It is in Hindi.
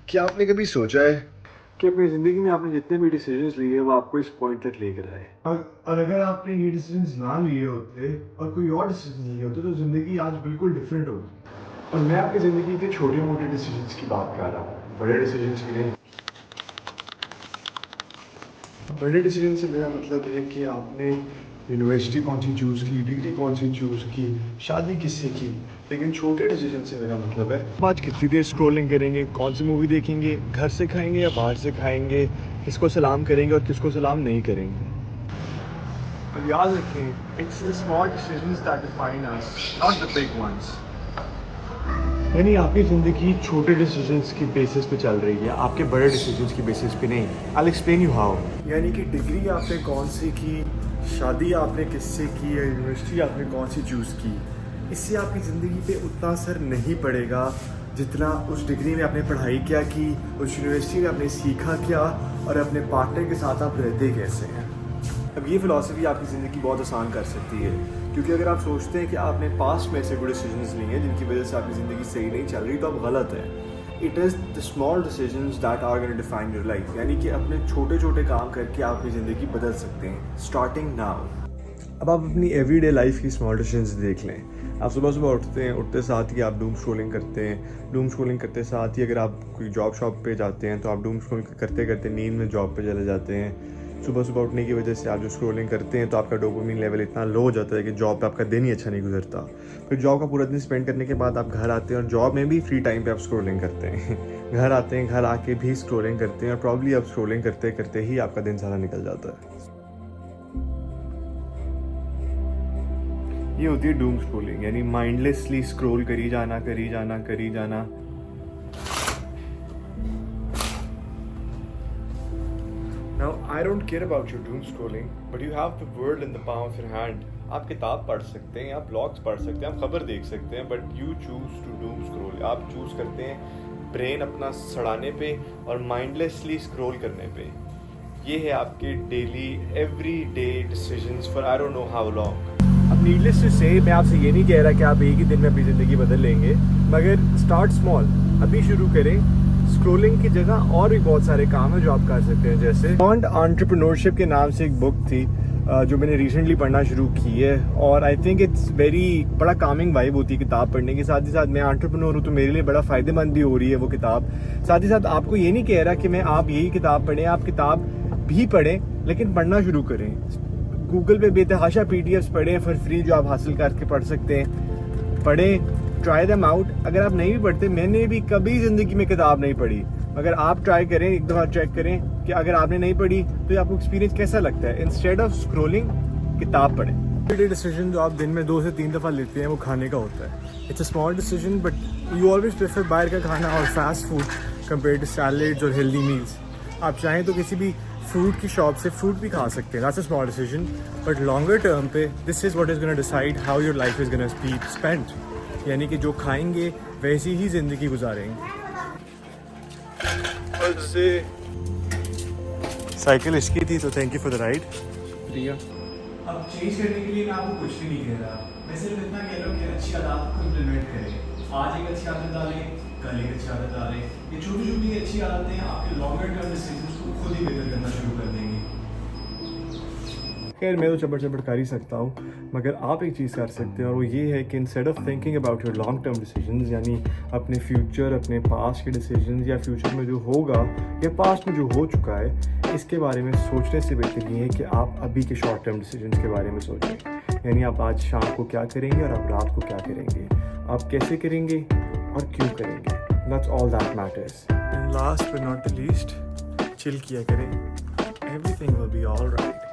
क्या आपने कभी सोचा है कि अपनी ज़िंदगी में आपने जितने भी डिसीजंस लिए वो आपको इस पॉइंट तक लेकर आए। और अगर आपने ये डिसीजंस ना लिए होते और कोई और डिसीजन लिए होते तो ज़िंदगी आज बिल्कुल डिफरेंट होती। और मैं आपकी ज़िंदगी के छोटे मोटे डिसीजंस की बात कर रहा हूँ, बड़े डिसीजंस की नहीं। बड़े डिसीजन से मेरा मतलब है कि आपने यूनिवर्सिटी कौन सी चूज़ की, डिग्री कौन सी चूज़ की, शादी किससे की। लेकिन छोटे डिसीजन से मेरा मतलब है आज कितनी देर स्क्रॉलिंग करेंगे, कौन सी मूवी देखेंगे, घर से खाएंगे या बाहर से खाएंगे, किसको सलाम करेंगे और किसको सलाम नहीं करेंगे। और याद रखें, it's the small decisions that define us, not the big ones. यानी आपकी ज़िंदगी छोटे डिसीजंस की बेसिस पे चल रही है, आपके बड़े डिसीजंस की बेसिस पे नहीं। I explain you how. यानी कि डिग्री आपने कौन सी की, शादी आपने किससे की, या यूनिवर्सिटी आपने कौन सी चूज़ की, इससे आपकी ज़िंदगी पे उतना असर नहीं पड़ेगा जितना उस डिग्री में आपने पढ़ाई क्या की, उस यूनिवर्सिटी में आपने सीखा क्या, और अपने पार्टनर के साथ आप रहते कैसे हैं। अब ये फ़िलासफ़ी आपकी ज़िंदगी बहुत आसान कर सकती है, क्योंकि अगर आप सोचते हैं कि आपने पास्ट में ऐसे कोई डिसीजंस लिए हैं जिनकी वजह से आपकी ज़िंदगी सही नहीं चल रही, तो आप गलत हैं। It is the small decisions that are going to define your life. यानी कि अपने छोटे छोटे काम करके आप अपनी ज़िंदगी बदल सकते हैं, स्टार्टिंग नाउ। अब आप अपनी एवरीडे लाइफ की स्मॉल डिसीजंस देख लें। आप सुबह सुबह उठते हैं, उठते साथ ही आप डूम स्क्रॉलिंग करते हैं, डूम स्क्रॉलिंग करते साथ ही अगर आप कोई जॉब शॉप पे जाते हैं तो आप डूम स्क्रॉलिंग करते करते नींद में जॉब पे चले जाते हैं। सुबह सुबह उठने की वजह से आप जो स्क्रॉलिंग करते हैं तो आपका डोपामिन लेवल इतना लो हो जाता है कि जॉब पे आपका दिन ही अच्छा नहीं गुजरता। फिर जॉब का पूरा दिन स्पेंड करने के बाद आप घर आते हैं और जॉब में भी फ्री टाइम पे आप स्क्रॉलिंग करते हैं। घर आते हैं, घर आके भी स्क्रॉलिंग करते हैं, और प्रॉब्ली आप स्क्रॉलिंग करते करते ही आपका दिन सारा निकल जाता है। ये होती है डूम स्क्रॉलिंग, यानी माइंडलेसली स्क्रॉल करी जाना, करी जाना, करी जाना। Now, I don't care about your doom scrolling, but you have the world in the palm of your hand. आप किताब पढ़ सकते हैं, आप ब्लॉग्स पढ़ सकते हैं, आप खबर देख सकते हैं, but you choose to doom scroll. आप चूज़ करते हैं ब्रेन अपना सड़ाने पे और माइंडलेसली स्क्रॉल करने पे। ये है आपके daily every day decisions for I don't know how long. अब नीडलेस टू से मैं आपसे ये नहीं कह रहा कि आप एक ही दिन में अपनी ज़िंदगी बदल लेंगे, मगर स्टार्ट स्मॉल, अभी शुरू करें। स्क्रॉलिंग की जगह और भी बहुत सारे काम हैं जो आप कर सकते हैं, जैसे बॉन्ड एंटरप्रेन्योरशिप के नाम से एक बुक थी जो मैंने रिसेंटली पढ़ना शुरू की है, और आई थिंक इट्स वेरी बड़ा कामिंग वाइब होती है किताब पढ़ने के साथ ही साथ। मैं एंटरप्रेन्योर हूँ तो मेरे लिए बड़ा फ़ायदेमंद भी हो रही है वो किताब। साथ ही साथ आपको ये नहीं कह रहा कि मैं आप यही किताब पढ़ें, आप किताब भी पढ़ें लेकिन पढ़ना शुरू करें। गूगल पे बेतहाशा PDFs पढ़ें फॉर फ्री जो आप हासिल करके पढ़ सकते हैं, पढ़ें, ट्राई देम आउट। अगर आप नहीं भी पढ़ते, मैंने भी कभी ज़िंदगी में किताब नहीं पढ़ी, मगर आप ट्राई करें, एक दफ़ा चेक करें कि अगर आपने नहीं पढ़ी तो आपको एक्सपीरियंस कैसा लगता है। इंस्टेड ऑफ स्क्रॉलिंग किताब पढ़ें। एवरीडे डिसीजन जो आप दिन में 2 से 3 दफ़ा लेते हैं वो खाने का होता है। It's a small decision, but you always prefer बाहर का खाना और fast food compare to salads और हेल्दी मील्स। आप चाहें तो किसी भी फ्रूट की शॉप से फ्रूट भी खा सकते हैं, that's a small decision, but longer term पे this is what is gonna decide how your life is gonna be spent. यानी कि जो खाएंगे वैसी ही ज़िंदगी गुजारेंगे। और जैसे साइकिल इसकी थी, तो thank you for the ride. अब चेंज करने के लिए मैं आपको कुछ भी नहीं कह रहा, मैं सिर्फ इतना कह रहा हूँ कि अच्छी आदत को इम्प्लीमेंट करें। आज एक अच्छी आदत डालें, कल एक अच्छी आदत डालें। ये छोटी छोटी अच्छी आदतें आपके लॉन्गर टर्म डिसीजंस को खुद ही बेहतर करना शुरू कर देंगी। खैर मैं तो चपड़ कर ही सकता हूँ, मगर आप एक चीज़ कर सकते हैं, और वो ये है कि instead of thinking about your long term decisions, यानी अपने फ्यूचर, अपने पास्ट के डिसीजंस या फ्यूचर में जो होगा या पास्ट में जो हो चुका है, इसके बारे में सोचने से बेहतर ये है कि आप अभी के शॉर्ट टर्म डिसीजंस के बारे में सोचें। यानी आप आज शाम को क्या करेंगे और आप रात को क्या करेंगे, आप कैसे करेंगे और क्यों करेंगे। That's all that matters. And last but not the least, chill किया करें, everything will be all right.